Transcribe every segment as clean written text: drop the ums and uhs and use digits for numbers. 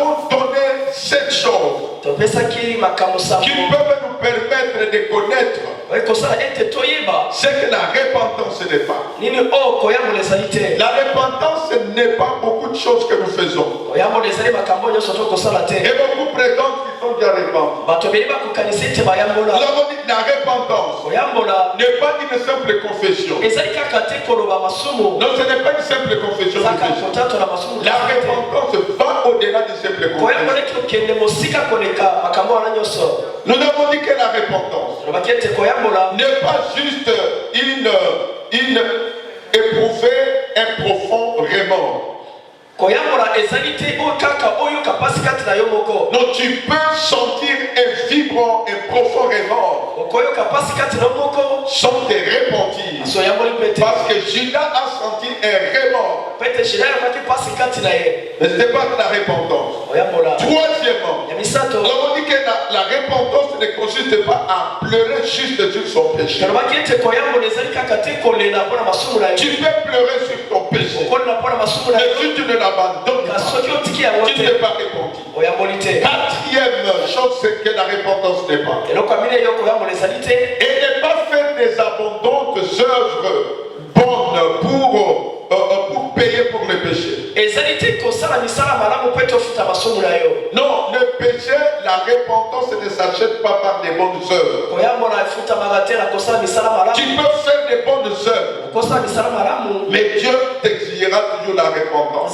avons donné 7 choses qui peuvent nous permettre de connaître ce que la repentance n'est pas. La repentance n'est pas beaucoup de choses que nous faisons. Et beaucoup prétendent qu'ils sont déjà repentis. Nous avons dit que la repentance n'est pas une simple confession. Non, ce n'est pas une simple confession. La repentance va au-delà d'une simple confession. Nous avons dit que la repentance n'est pas juste éprouver un profond remords. Non, tu peux sentir un vibrant, un profond remords sans te repentir. Parce que Judas a senti un remords. Mais ce n'était pas de la repentance. Troisièmement, on dit que la repentance ne consiste pas à pleurer juste sur son péché. Tu peux pleurer sur ton péché. Mais si tu ne l'abandonnes pas, tu ne t'es pas repenti. Quatrième chose, c'est que la repentance n'est pas. Et n'est pas faire des abondantes œuvres bonnes pour payer pour le péché. Non, le péché, la repentance ne s'achète pas par des bonnes œuvres. Tu peux faire des bonnes œuvres, mais Dieu t'exigera toujours la repentance.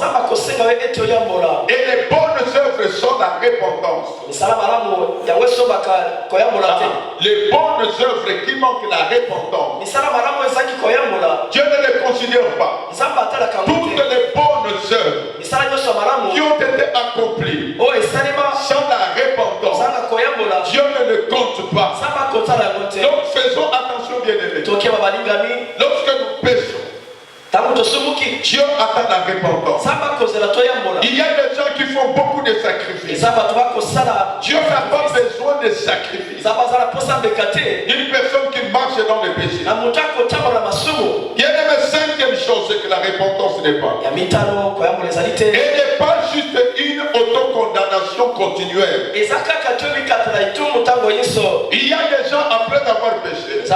Et les bonnes œuvres sont la repentance. Les bonnes œuvres qui manquent la repentance, Dieu ne les considère pas. Toutes les bonnes œuvres qui ont été accomplies sans la repentance, Dieu ne le compte pas. Donc faisons attention, bien-aimés. Lorsque nous péchons, Dieu attend la repentance. Il y a des gens qui font beaucoup de sacrifices. Dieu n'a pas besoin de sacrifices. Une personne qui marche dans le péché. Il y a une cinquième chose, c'est que la repentance n'est pas. Elle n'est pas juste une autocondamnation continuelle. Il y a des gens, après avoir péché, ils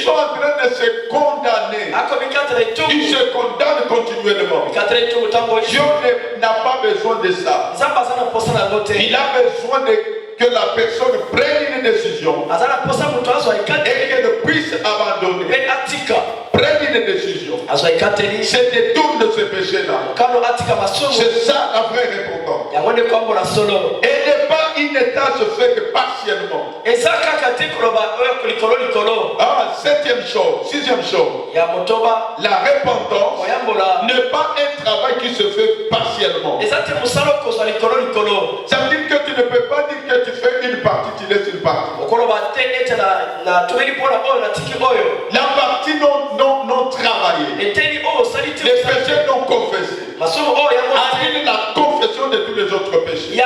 sont en train de se condamner. Ils se condamnent continuellement. Dieu n'a pas besoin de ça. Il a besoin que la personne prenne une décision et qu'elle puisse abandonner. Prenne une décision. Se détourne de ce péché-là. C'est ça la vraie repentance. Et n'est pas une tâche faite partiellement. Septième chose, sixième chose. La repentance n'est pas un travail qui se fait partiellement. Ça veut dire que tu ne peux pas dire que tu fais une partie, tu laisses une partie. La partie non travaillée, les péchés non confessés, annule la confession de tous les autres péchés. Et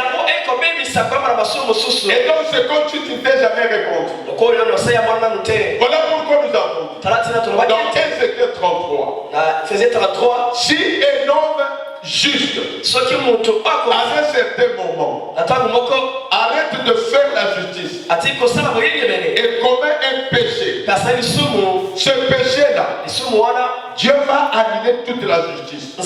donc c'est comme si tu n'étais jamais répondu. Voilà pourquoi nous avons dans Ézéchiel 33, si un homme juste à un certain moment arrête de faire la justice et commet un péché, ce péché-là, Dieu va annuler toute la justice et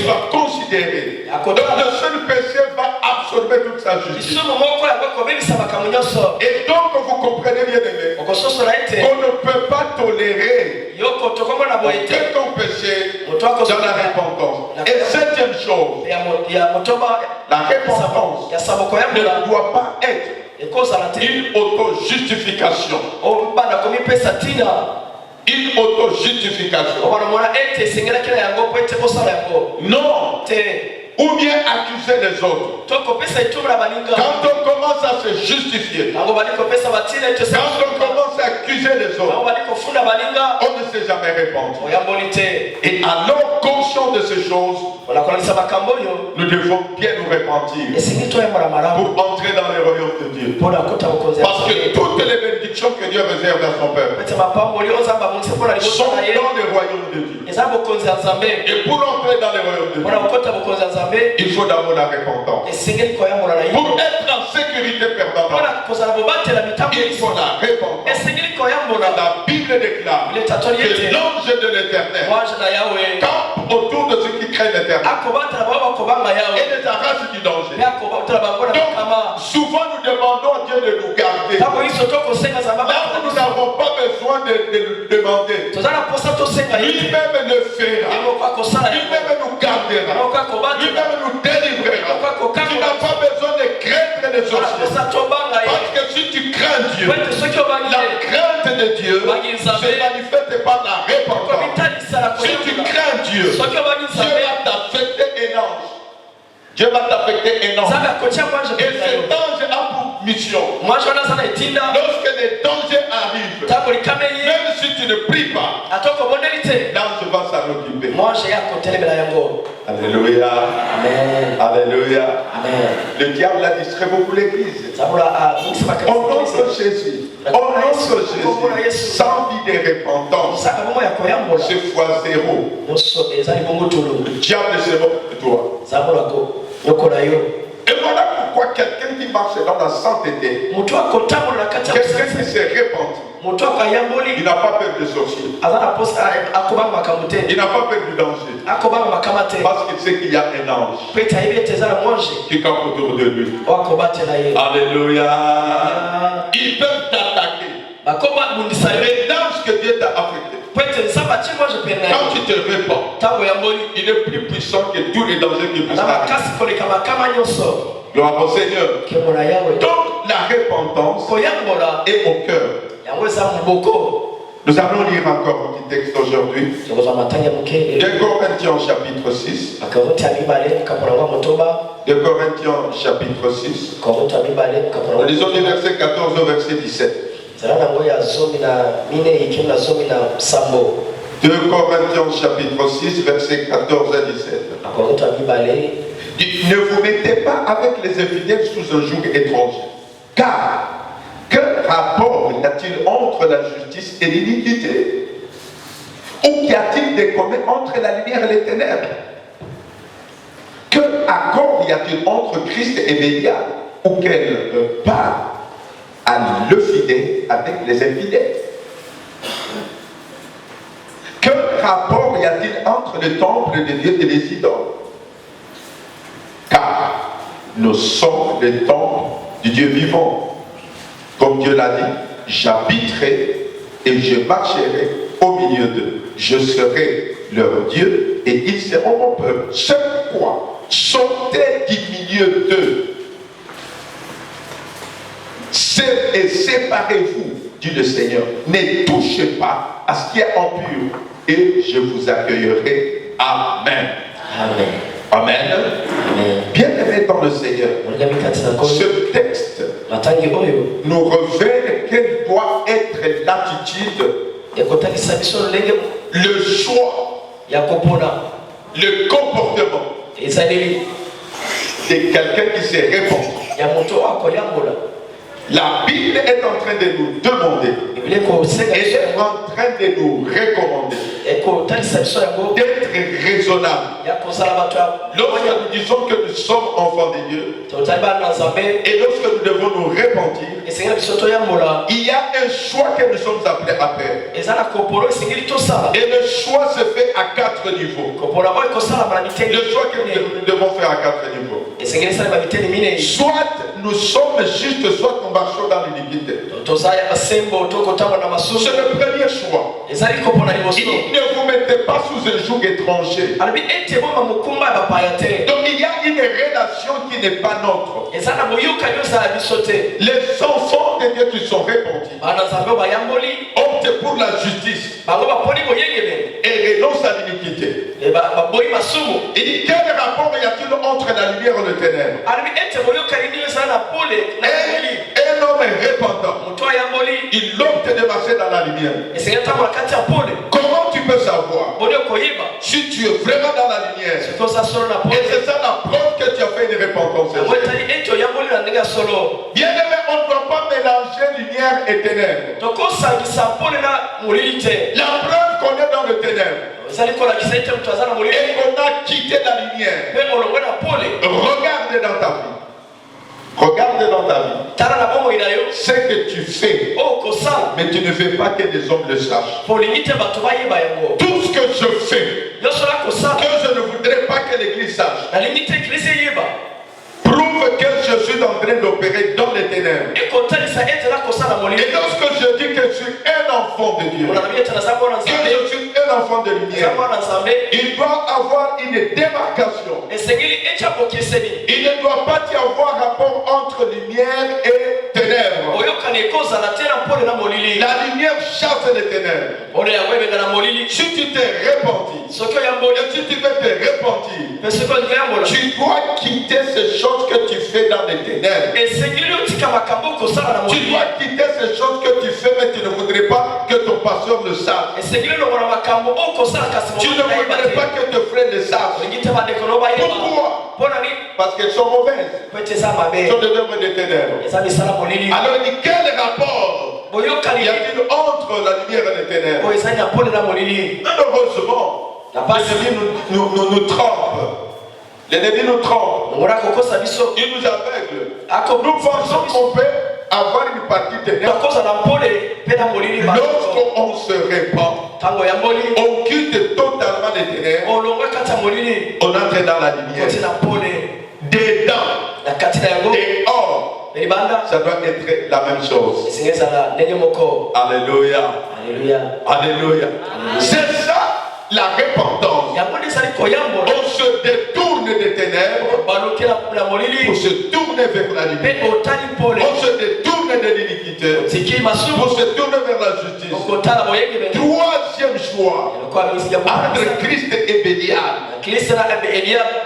va considérer. Donc le seul péché va absorber toute sa justice. Et donc vous comprenez bien, aimé, qu'on ne peut pas tolérer aucun péché dans la repentance. Et septième chose, la repentance ne doit pas être une auto-justification. Une auto-justification. Non. Ou bien accuser les autres. Quand on commence à se justifier, quand on commence à accuser les autres, on ne s'est jamais répandu. Et alors, conscient de ces choses, nous devons bien nous repentir pour entrer dans le royaume de Dieu. Parce que toutes les bénédictions que Dieu réserve à son peuple sont dans le royaume de Dieu. Et pour entrer dans le royaume de Dieu, il faut d'abord la repentance. Pour être en sécurité permanente, il faut la repentance. La Bible déclare que l'ange de l'Éternel campe autour de ceux qui craignent l'Éternel et les arrache du danger. Donc, souvent nous demandons à Dieu de nous garder. Là où nous n'avons pas besoin de demander, lui-même le fera. Lui-même nous gardera. Lui-même nous délivrera. Tu n'as pas besoin de craindre les sorciers. Parce que si tu crains Dieu, la crainte de Dieu se manifeste par la repentance. Si tu crains Dieu, Dieu va t'affecter un ange. Dieu va t'affecter un ange. Et cet ange a pour mission. Lorsque les dangers arrivent, même si tu ne pries pas, l'ange va s'en occuper. Alléluia. Amen. Alléluia. Amen. Le diable a distrait beaucoup l'église. Au nom de Jésus. Au nom de Jésus. Sans vie de repentance. C'est fois zéro. Le diable se moque de toi. Et voilà pourquoi quelqu'un qui marche dans la sainteté, quelqu'un qui s'est repenti, il n'a pas peur de sorcier. Il n'a pas peur du danger. Parce qu'il sait qu'il y a un ange qui campe autour de lui. Alléluia. Ils peuvent t'attaquer. Les anges que Dieu t'a affectés. Quand tu te répands, il est plus puissant que tous les dangers qui puissent arriver. Gloire au Seigneur. Donc la repentance est au cœur. Nous allons lire encore un petit texte aujourd'hui. 2 Corinthiens chapitre 6. 2 Corinthiens chapitre 6. Nous lisons du verset 14 au verset 17. 2 Corinthiens chapitre 6, verset 14 à 17. Ne vous mettez pas avec les infidèles sous un joug étranger. Car, quel rapport y a-t-il entre la justice et l'iniquité? Ou qu'y a-t-il de commun entre la lumière et les ténèbres? Quel accord y a-t-il entre Christ et Bélial? Ou quelle part à le fidèle avec les infidèles? Quel rapport y a-t-il entre le temple de Dieu et les idoles? Car nous sommes le temple du Dieu vivant. Comme Dieu l'a dit, j'habiterai et je marcherai au milieu d'eux. Je serai leur Dieu et ils seront mon peuple. C'est pourquoi sortez du milieu d'eux et séparez-vous, dit le Seigneur. Ne touchez pas à ce qui est impur et je vous accueillerai. Amen. Amen. Amen. Bien-aimés dans le Seigneur, ce texte nous révèle quelle doit être l'attitude, le choix, le comportement de quelqu'un qui s'est répandu. La Bible est en train de nous demander, elle est en train de nous recommander d'être raisonnable. Lorsque nous disons que nous sommes enfants de Dieu et lorsque nous devons nous repentir, il y a un choix que nous sommes appelés à faire. Et le choix se fait à 4 niveaux. Le choix que nous devons faire à 4 niveaux. Soit nous sommes justes, soit nous marchons dans l'iniquité. C'est le premier choix. Ne vous mettez pas sous un joug étranger. Donc il y a une relation qui n'est pas nôtre. Les enfants de Dieu qui sont répandus optent pour la justice et renoncent à l'iniquité. Il dit, quel rapport y a-t-il entre la lumière et le ténèbre? Un homme répandant, il opte de marcher dans la lumière. Comment tu peux savoir si tu es vraiment dans la lumière? Et c'est ça la preuve que tu as fait une repentance. Bien aimé, on ne doit pas mélanger lumière et ténèbres. La preuve qu'on est dans le ténèbre et qu'on a quitté la lumière. Regarde dans ta vie. Regarde dans ta vie ce que tu fais, mais tu ne veux pas que les hommes le sachent. Tout ce que je fais, que je ne voudrais pas que l'Église sache, prouve que je suis en train d'opérer dans les ténèbres. Et lorsque je dis que je suis un enfant de Dieu, que je suis un enfant de lumière, il doit avoir une démarcation. Il ne doit pas y avoir rapport entre lumière et ténèbres. La lumière chasse les ténèbres. Si tu t'es repenti, et si tu veux te repentir, tu dois quitter ces choses que tu fais dans les ténèbres. Tu dois quitter ces choses que tu fais, mais tu ne voudrais pas que ton pasteur le sache. Tu ne voudrais pas que tes frères le sachent. Pourquoi? Parce qu'elles sont mauvaises. Elles sont des œuvres des ténèbres. Alors il dit, quel rapport y a-t-il entre la lumière et les ténèbres? Malheureusement, l'ennemi nous trompe. L'ennemi nous trompe. Il nous aveugle. Nous pensons qu'on peut avoir une partie ténèbres. Lorsqu'on se répand, on quitte totalement les ténèbres. On entre dans la lumière. Dedans, dehors, ça doit être la même chose. Alléluia. Alléluia. C'est ça la repentance. On se détourne des ténèbres pour se tourner vers la lumière. On se détourne de l'iniquité pour se tourner vers la justice. Troisième choix, entre Christ et Bélial.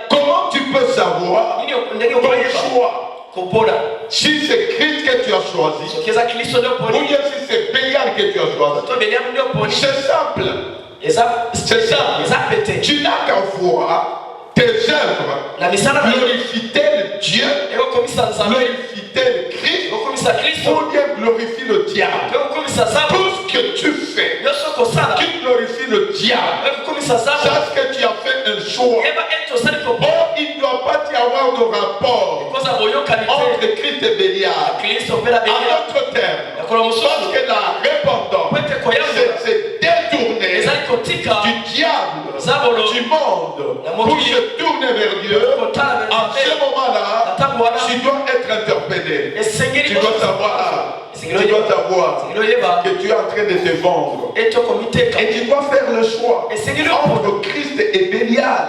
Comment tu peux savoir ton choix? Si c'est Christ que tu as choisi, ou bien si c'est Bélial que tu as choisi, c'est simple. C'est simple. Tu n'as qu'à voir tes œuvres. Glorifie-t-elle Dieu? Glorifie-t elle Christ? Ou bien glorifie le diable? Tout ce que tu fais qui glorifie le diable, sache que tu as fait un choix. Or, il ne doit pas y avoir de rapport entre Christ et Bélial. En d'autres termes, parce que la repentance, c'est détourner du diable, du monde, pour se tourner vers Dieu. En ce moment-là, tu dois être interpellé. Tu dois savoir que tu es en train de te vendre. Et tu dois faire le choix entre Christ et Bélial.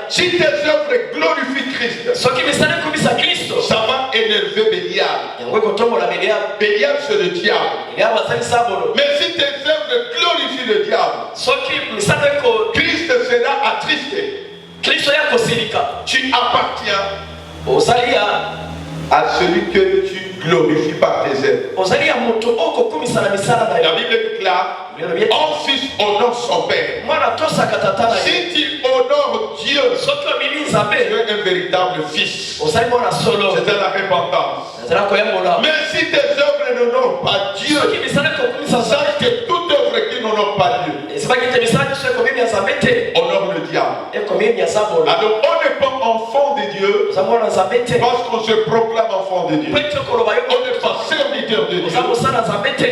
Si tes œuvres glorifient Christ, ça va énerver Bélial. Bélial, c'est le diable. Mais si tes œuvres glorifient le diable, Christ sera attristé. Tu appartiens à celui que tu glorifies par tes œuvres. La Bible est claire. Un fils honore son père. Si tu honores Dieu, tu es un véritable fils. C'est la repentance. Mais si tes œuvres n'honorent pas Dieu, sache que toute œuvre qui n'honore pas Dieu honore le diable. Alors on n'est pas enfant de Dieu parce qu'on se proclame enfant de Dieu. On n'est pas serviteur de Dieu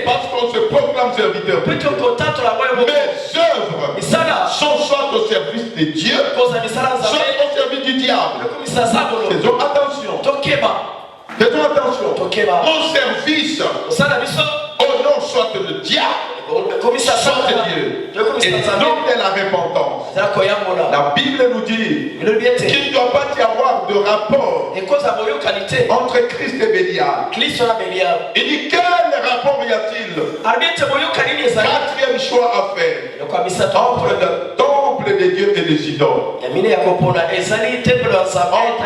parce qu'on se proclame serviteur de Dieu. Mes œuvres sont soit au service de Dieu, soit au service du diable. Faisons attention. Faisons attention. Mon service honore soit le diable, soit Dieu. Et donc de la repentance. La Bible nous dit qu'il ne doit pas y avoir de rapport entre Christ et Bélial. Il dit quel rapport y a-t-il? Quatrième choix à faire entre le temple de Dieu et les idoles. Entre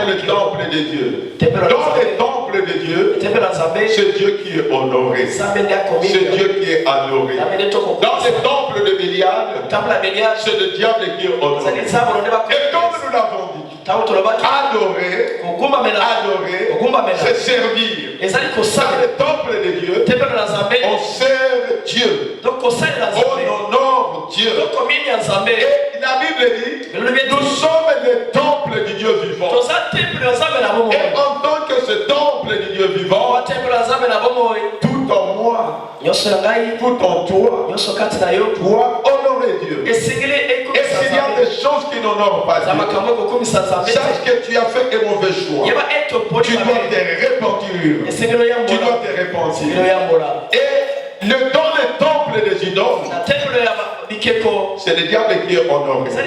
le temple de Dieu. Dans le temple de Dieu, c'est Dieu qui est honoré. C'est Dieu qui est adoré. Dans le temple de Bélial, c'est le diable qui est honoré. Et comme nous l'avons dit, adorer, c'est servir. Dans le temple de Dieu, Dieu vivant, tout en moi, tout en toi, doit honorer Dieu. Et s'il y a des choses qui n'honorent pas Dieu, sache que tu as fait un mauvais choix. Tu dois te repentir. Tu dois te repentir. Et dans le temple des idoles, c'est le diable qui est honoré. C'est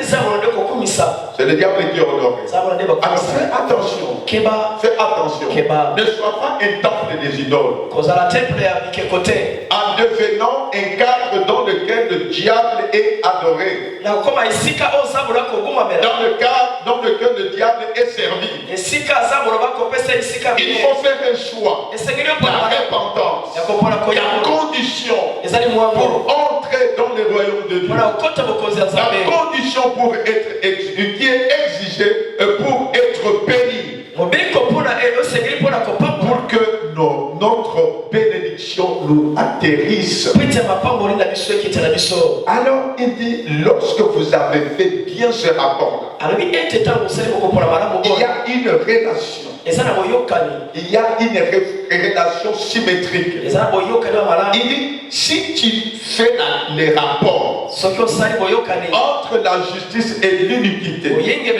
le diable qui est honoré. Alors fais attention. Fais attention. Ne sois pas un temple des idoles. En devenant un cadre dans lequel le diable est adoré. Dans le cadre dans lequel le diable est servi. Il faut faire un choix. La repentance. Il y a condition pour entrer dans le royaume de Dieu. La condition pour être qui est exigée pour être béni. Pour que notre bénédiction nous atterrisse. Alors il dit, lorsque vous avez fait bien ce rapport, il y a une relation. Il y a une relation symétrique. Il dit, si tu fais les rapports entre la justice et l'iniquité,